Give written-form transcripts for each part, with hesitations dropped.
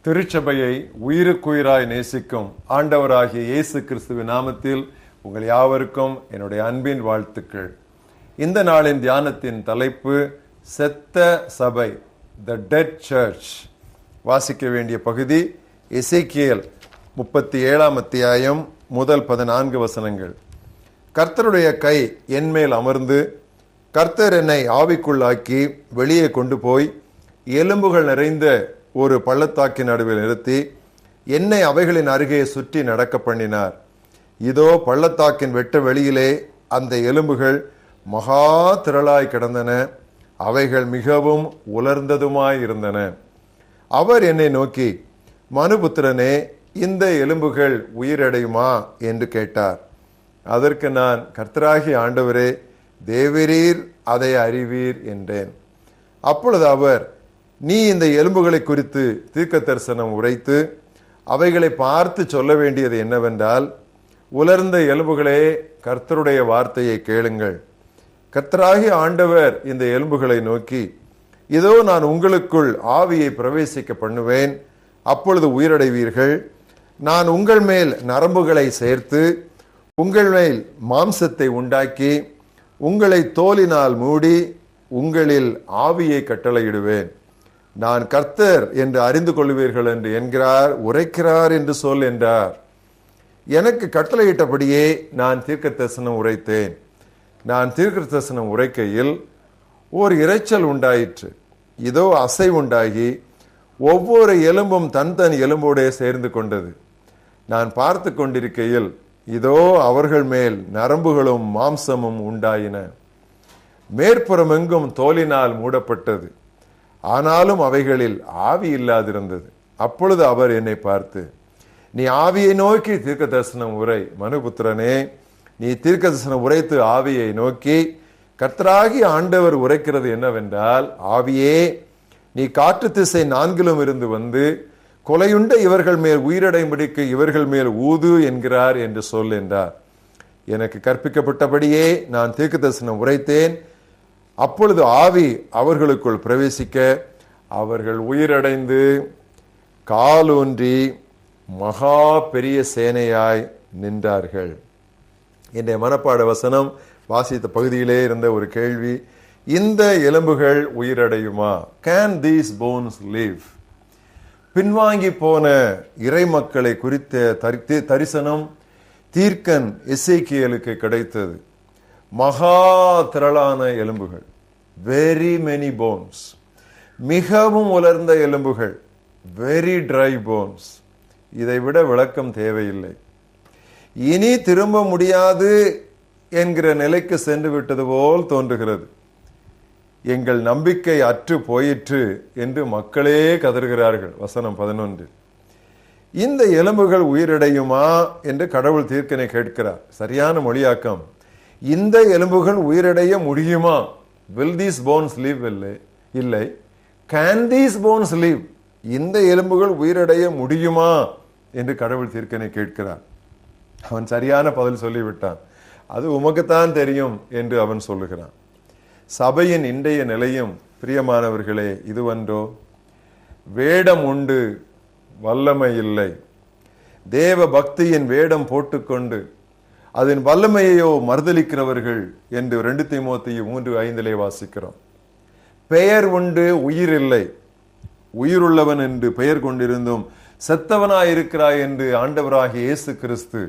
திருச்சபையை உயிருக்குயிராய் நேசிக்கும் ஆண்டவராகிய இயேசு கிறிஸ்துவின் நாமத்தில் உங்கள் யாவருக்கும் என்னுடைய அன்பின் வாழ்த்துக்கள். இந்த நாளின் தியானத்தின் தலைப்பு செத்த சபை, த டெட் சர்ச். வாசிக்க வேண்டிய பகுதி எசேக்கியேல் 37 அத்தியாயம் முதல் 14 வசனங்கள். கர்த்தருடைய கை என்மேல் அமர்ந்து கர்த்தர் என்னை ஆவிக்குள்ளாக்கி வெளியே கொண்டு போய் எலும்புகள் நிறைந்த ஒரு பள்ளத்தாக்கின் நடுவில் நிறுத்தி என்னை அவைகளின் அருகே சுற்றி நடக்க பண்ணினார். இதோ பள்ளத்தாக்கின் வெட்ட வெளியிலே அந்த எலும்புகள் மகா திரளாய் கிடந்தன, அவைகள் மிகவும் உலர்ந்ததுமாய் இருந்தன. அவர் என்னை நோக்கி, மனுபுத்திரனே, இந்த எலும்புகள் உயிரடையுமா என்று கேட்டார். அதற்கு நான், கர்த்தராகிய ஆண்டவரே, தேவரீர் அதை அறிவீர் என்றேன். அப்பொழுது அவர், நீ இந்த எலும்புகளை குறித்து தீர்க்க தரிசனம் உரைத்து அவைகளை பார்த்து சொல்ல வேண்டியது என்னவென்றால், உலர்ந்த எலும்புகளே, கர்த்தருடைய வார்த்தையை கேளுங்கள். கர்த்தராகிய ஆண்டவர் இந்த எலும்புகளை நோக்கி, இதோ நான் உங்களுக்குள் ஆவியை பிரவேசிக்க பண்ணுவேன், அப்பொழுது உயிரடைவீர்கள். நான் உங்கள் மேல் நரம்புகளை சேர்த்து உங்கள் மேல் மாம்சத்தை உண்டாக்கி உங்களை தோலினால் மூடி உங்களில் ஆவியை கட்டளையிடுவேன். நான் கர்த்தர் என்று அறிந்து கொள்வீர்கள் என்று என்கிறார், உரைக்கிறார் என்று சொல் என்றார். எனக்கு கட்டளையிட்டபடியே நான் தீர்க்க தரிசனம் உரைத்தேன். நான் தீர்க்க தரிசனம் உரைக்கையில் ஓர் இரைச்சல் உண்டாயிற்று. இதோ அசை உண்டாகி ஒவ்வொரு எலும்பும் தன் எலும்போடே சேர்ந்து கொண்டது. நான் பார்த்து கொண்டிருக்கையில் இதோ அவர்கள் மேல் நரம்புகளும் மாம்சமும் உண்டாயின. மேற்புறம் எங்கும் தோலினால் மூடப்பட்டது, ஆனாலும் அவைகளில் ஆவி இல்லாதிருந்தது. அப்பொழுது அவர் என்னை பார்த்து, நீ ஆவியை நோக்கி தீர்க்க தரிசனம் உரை. மனுபுத்திரனே, நீ தீர்க்க தரிசனம் உரைத்து ஆவியை நோக்கி, கர்த்தராகிய ஆண்டவர் உரைக்கிறது என்னவென்றால், ஆவியே, நீ காற்று திசை 4 இருந்து வந்து கொலையுண்ட இவர்கள் மேல் உயிரடைம்படிக்கு இவர்கள் மேல் ஊது என்கிறார் என்று சொல் என்றார். எனக்கு கற்பிக்கப்பட்டபடியே நான் தீர்க்க தரிசனம் உரைத்தேன். அப்பொழுது ஆவி அவர்களுக்குள் பிரவேசிக்க அவர்கள் உயிரடைந்து காலூன்றி மகா பெரிய சேனையாய் நின்றார்கள். என்னுடைய மனப்பாட வசனம் வாசித்த பகுதியிலே இருந்த ஒரு கேள்வி, இந்த எலும்புகள் உயிரடையுமா? Can these bones live? பின்வாங்கி போன இறை மக்களை குறித்த தரிசனம் தீர்க்கன் எசேக்கியேலுக்கு கிடைத்தது. மகா திரளான எலும்புகள், வெரி மெனி போன்ஸ், மிகவும் உலர்ந்த எலும்புகள், வெரி ட்ரை போன்ஸ். இதை விட விளக்கம் தேவையில்லை. இனி திரும்ப முடியாது என்கிற நிலைக்கு சென்று விட்டது போல் தோன்றுகிறது. எங்கள் நம்பிக்கை அற்று போயிற்று என்று மக்களே கதறுகிறார்கள். வசனம் 11. இந்த எலும்புகள் உயிரடையுமா என்று கடவுள் தீர்க்கனை கேட்கிறார். சரியான மொழியாக்கம், இந்த எலும்புகள் உயிரடைய முடியுமா? will these bones live? இல்லை. can these bones live? இந்த எலும்புகள் உயிரடைய முடியுமா என்று கடவுள் தீர்க்கனை கேட்கிறார். அவன் சரியான பதில் சொல்லிவிட்டான். அது உமக்குத்தான் தெரியும் என்று அவன் சொல்லுகிறான். சபையின் இன்றைய நிலையும் பிரியமானவர்களே இதுவன்றோ? வேடம் உண்டு, வல்லமை இல்லை. தேவ பக்தியின் வேடம் போட்டுக்கொண்டு அதன் வல்லமையோ மறுதலிக்கிறவர்கள் என்று 2 தீமோத்தேயு 3:5 வாசிக்கிறோம். பெயர் உண்டு, உயிர் இல்லை. உயிருள்ளவன் என்று பெயர் கொண்டிருந்தும் செத்தவனாயிருக்கிறாய் என்று ஆண்டவராகிய இயேசு கிறிஸ்து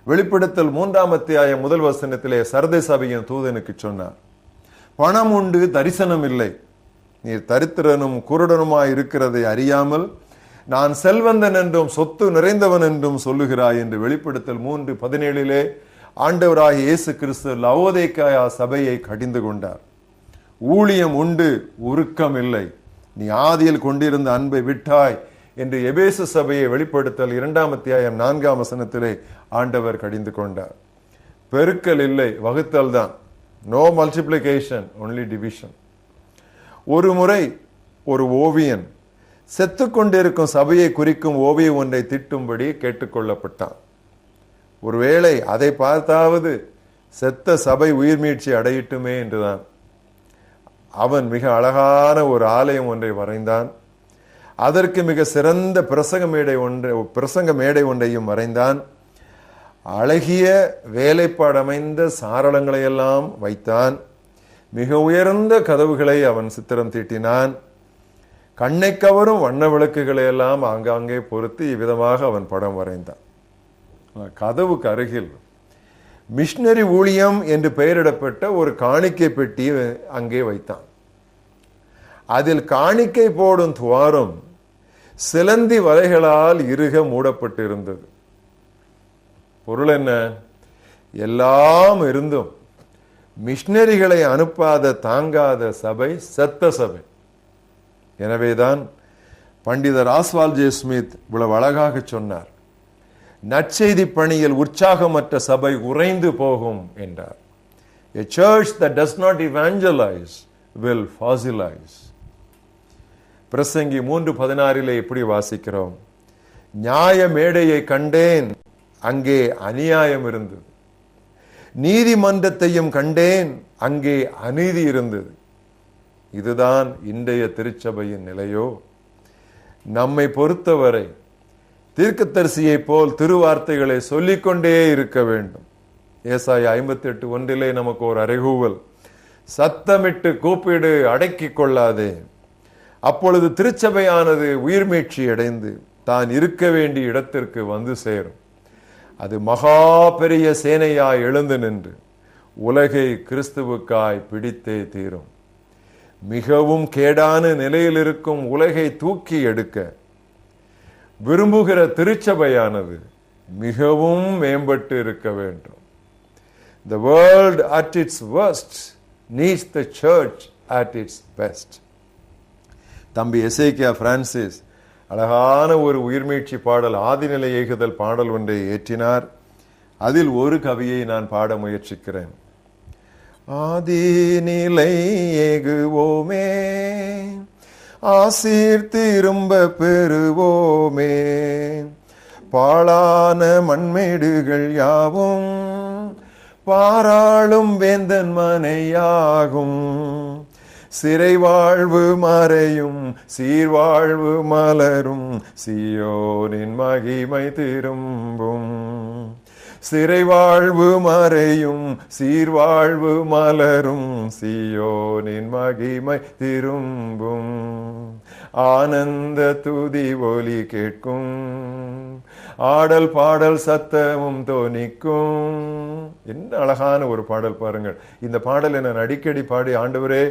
வெளிப்படுத்தல் 3 அத்தியாயம் 1 வசனத்திலே சர்தை சபையின் தூதனுக்கு சொன்னார். பணம் உண்டு, தரிசனம் இல்லை. நீர் தரித்திரனும் குருடனுமாய் இருக்கிறதை அறியாமல் நான் செல்வந்தன் என்றும் சொத்து நிறைந்தவன் என்றும் சொல்லுகிறாய் என்று வெளிப்படுத்தல் 3:17 ஆண்டவராகிய இயேசு கிறிஸ்து லவோதிக்கேயா சபையை கடிந்து கொண்டார். ஊழியம் உண்டு, உருக்கம் இல்லை. நீ ஆதியில் கொண்டிருந்த அன்பை விட்டாய் என்று எபேசு சபையை வெளிப்படுத்தல் 2 அத்தியாயம் 4 வசனத்திலே ஆண்டவர் கடிந்து கொண்டார். பெருக்கல் இல்லை, வகுத்தல் தான். No multiplication, only division. ஒரு முறை ஒரு ஓவியன் செத்து கொண்டிருக்கும் சபையை குறிக்கும் ஓவியம் ஒன்றை திட்டும்படி கேட்டுக்கொள்ளப்பட்டான். ஒருவேளை அதை பார்த்தாவது செத்த சபை உயிர் மீட்சி அடையட்டுமே என்றுதான் அவன் மிக அழகான ஒரு ஆலயம் ஒன்றை வரைந்தான். அதற்கு மிக சிறந்த பிரசங்க மேடை ஒன்றையும் வரைந்தான். அழகிய வேலைப்பாடமைந்த சாரளங்களை எல்லாம் வைத்தான். மிக உயர்ந்த கதவுகளை அவன் சித்திரம் தீட்டினான். கண்ணை கவரும் வண்ண விளக்குகளை எல்லாம் ஆங்காங்கே பொருத்தி இவ்விதமாக அவன் படம் வரைந்தான். கதவுக்கு அருகில் மிஷனரி ஊழியம் என்று பெயரிடப்பட்ட ஒரு காணிக்கை பெட்டி அங்கே வைத்தான். அதில் காணிக்கை போடும் துவாரம் சிலந்தி வலைகளால் இறுக மூடப்பட்டு இருந்தது. பொருள் என்ன? எல்லாம் இருந்தும் மிஷனரிகளை அனுப்பாத தாங்காத சபை செத்த சபை. எனவேதான் பண்டிதர் ஆஸ்வால் ஜே ஸ்மித் இவ்வளவு அழகாக சொன்னார், நற்செய்தி பணியில் உற்சாகமற்ற சபை உறைந்து போகும் என்றார். A church that does not evangelize will fossilize. பிரசங்கி 3:16 இப்படி வாசிக்கிறோம், நியாய மேடையை கண்டேன், அங்கே அநியாயம் இருந்தது. நீதிமன்றத்தையும் கண்டேன், அங்கே அநீதி இருந்தது. இதுதான் இன்றைய திருச்சபையின் நிலையோ? நம்மை பொறுத்தவரை தீர்க்கதரிசியை போல் திருவார்த்தைகளை சொல்லிக்கொண்டே இருக்க வேண்டும். ஏசாயா 58:1 நமக்கு ஒரு அறைகூவல், சத்தமிட்டு கூப்பிடு, அடக்கிக் கொள்ளாதே. அப்பொழுது திருச்சபையானது உயிர்மீட்சி அடைந்து தான் இருக்க வேண்டிய இடத்திற்கு வந்து சேரும். அது மகா பெரிய சேனையாய் எழுந்து நின்று உலகை கிறிஸ்துவுக்காய் பிடித்தே தீரும். மிகவும் கேடான நிலையில் இருக்கும் உலகை தூக்கி எடுக்க விரும்புகிற திருச்சபையானது மிகவும் மேம்பட்டு இருக்க வேண்டும். The world at its worst needs the church at its best. தம்பி எசேக்கியா பிரான்சிஸ் அழகான ஒரு உயிர்மீட்சி பாடல், ஆதிநிலை ஏகுதல் பாடல் ஒன்றை ஏற்றினார். அதில் ஒரு கவியை நான் பாட முயற்சிக்கிறேன். ஆதிநிலை ஏகுவோமே, ஆசீர் திரும்ப பெறுவோமே, பாழான மண்மேடுகள் யாவும் பாராளும் வேந்தன் மனையாகும். சிறை வாழ்வு மறையும், சீர்வாழ்வு மலரும், சீயோனின் மகிமை திரும்பும். சிறை வாழ்வு மறையும், சீர்வாழ்வு மலரும், சீயோனின் மகிமை திரும்பும். ஆனந்த துதி ஒலி கேட்கும், ஆடல் பாடல் சத்தமும் தோனிக்கும். என்ன அழகான ஒரு பாடல் பாருங்கள். இந்த பாடலை நான் அடிக்கடி பாடி, ஆண்டவரே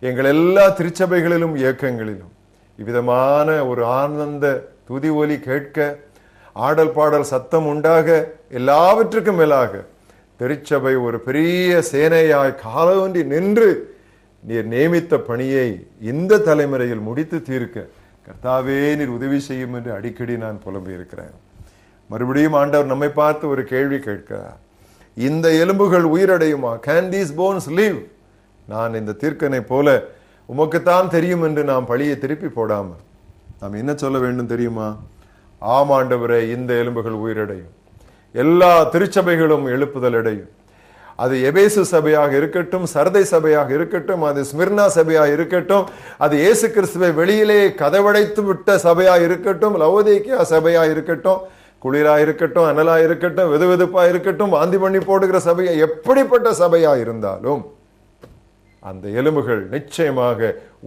எங்கள் எல்லா திருச்சபைகளிலும் இயக்கங்களிலும் இவ்விதமான ஒரு ஆனந்த துதி ஒலி கேட்க, ஆடல் பாடல் சத்தம் உண்டாக, எல்லாவற்றுக்கும் மேலாக திருச்சபை ஒரு பெரிய சேனையாய் காலூன்றி நின்று நீர் நியமித்த பணியை இந்த தலைமுறையில் முடித்து தீர்க்க கர்த்தாவே நீர் உதவி செய்யும் என்று அடிக்கடி நான் புலம்பி இருக்கிறேன். மறுபடியும் ஆண்டவர் நம்மை பார்த்து ஒரு கேள்வி கேட்கிறார், இந்த எலும்புகள் உயிரடையுமா? Can these bones live? நான் இந்த தீர்க்கனை போல உமக்குத்தான் தெரியும் என்று நாம் பழியை திருப்பி போடாமல் நாம் என்ன சொல்ல வேண்டும் தெரியுமா? ஆம் ஆண்டவரே, இந்த எலும்புகள் உயிரடையும். எல்லா திருச்சபைகளும் எழுப்புதல் அடையும். அது எபேசு சபையாக இருக்கட்டும், சர்தை சபையாக இருக்கட்டும், அது ஸ்மிர்னா சபையாக இருக்கட்டும், அது இயேசு கிறிஸ்துவை வெளியிலே கதவடைத்து விட்ட சபையாக இருக்கட்டும், லவோதிக்கேயா சபையாக இருக்கட்டும், குளிரா இருக்கட்டும், அனலா இருக்கட்டும், வெதுவெதுப்பா இருக்கட்டும், வாந்தி பண்ணி போடுகிற சபையா, எப்படிப்பட்ட சபையா இருந்தாலும் அந்த எலும்புகள் நிச்சயமாக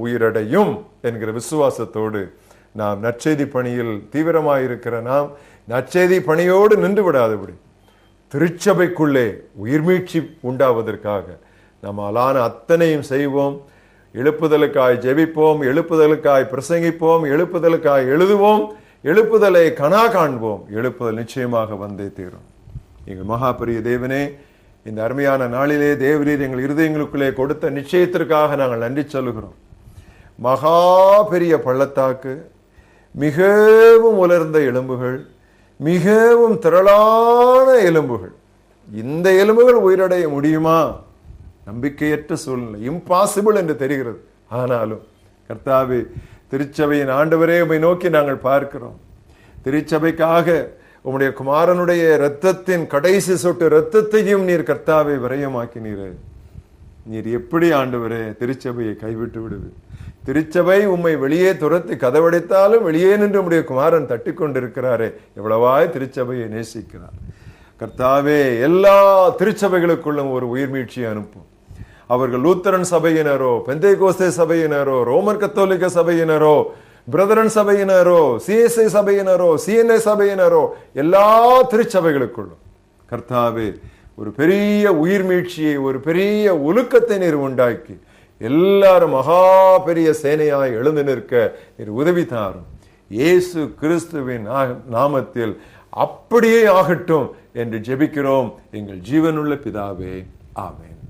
உயிரடையும் என்கிற விசுவாசத்தோடு நாம் நற்செய்தி பணியில் தீவிரமாயிருக்கிற நாம் நற்செய்தி பணியோடு நின்று விடாதபடி திருச்சபைக்குள்ளே உயிர்மீட்சி உண்டாவதற்காக நம்மாலான அத்தனையும் செய்வோம். எழுப்புதலுக்காய் ஜெபிப்போம், எழுப்புதலுக்காய் பிரசங்கிப்போம், எழுப்புதலுக்காய் எழுதுவோம், எழுப்புதலை கனா காண்போம். எழுப்புதல் நிச்சயமாக வந்தே தீரும். எங்கள் மகாபெரிய தேவனே, இந்த அருமையான நாளிலே தேவரீர் எங்கள் இருதயங்களுக்குள்ளே கொடுத்த நிச்சயத்திற்காக நாங்கள் நன்றி சொல்லுகிறோம். மகா பெரிய பள்ளத்தாக்கு, மிகவும் உலர்ந்த எலும்புகள், மிகவும் திரளான எலும்புகள். இந்த எலும்புகள் உயிரடைய முடியுமா? நம்பிக்கையற்ற சூழ்நிலை, இம்பாசிபிள் என்று தெரிகிறது. ஆனாலும் கர்த்தாவே, திருச்சபையின் ஆண்டவரே, உம்மை நோக்கி நாங்கள் பார்க்கிறோம். திருச்சபைக்காக உம்முடைய குமாரனுடைய இரத்தத்தின் கடைசி சொட்டு இரத்தத்தையும் நீர் கர்த்தாவை விரயமாக்கினீர். நீர் எப்படி ஆண்டவரே திருச்சபையை கைவிட்டு விடுவீர்? திருச்சபை உம்மை வெளியே துரத்தி கதவடைத்தாலும் வெளியே நின்று உம்முடைய குமாரன் தட்டி கொண்டிருக்கிறாரே, எவ்வளவாய் திருச்சபையை நேசிக்கிறார். கர்த்தாவே, எல்லா திருச்சபைகளுக்குள்ளும் ஒரு உயிர்மீழ்ச்சியை அனுப்பும். அவர்கள் லூத்தரன் சபையினரோ, பெந்தேகோஸ்தே சபையினரோ, ரோமன் கத்தோலிக்க சபையினரோ, பிரதரன் சபையினரோ, சிஎஸ்ஐ சபையினரோ, சிஎன்ஐ சபையினரோ, எல்லா திருச்சபைகளுக்குள்ளும் கர்த்தாவே ஒரு பெரிய உயிர்மீழ்ச்சியை, ஒரு பெரிய ஒழுக்கத்தை நீர் உண்டாக்கி எல்லாரும் மகா பெரிய சேனையாய் எழுந்து நிற்க நீர் உதவி தாரும். இயேசு கிறிஸ்துவின் நாமத்தில் அப்படியே ஆகட்டும் என்று ஜெபிக்கிறோம் எங்கள் ஜீவனுள்ள பிதாவே, ஆமென்.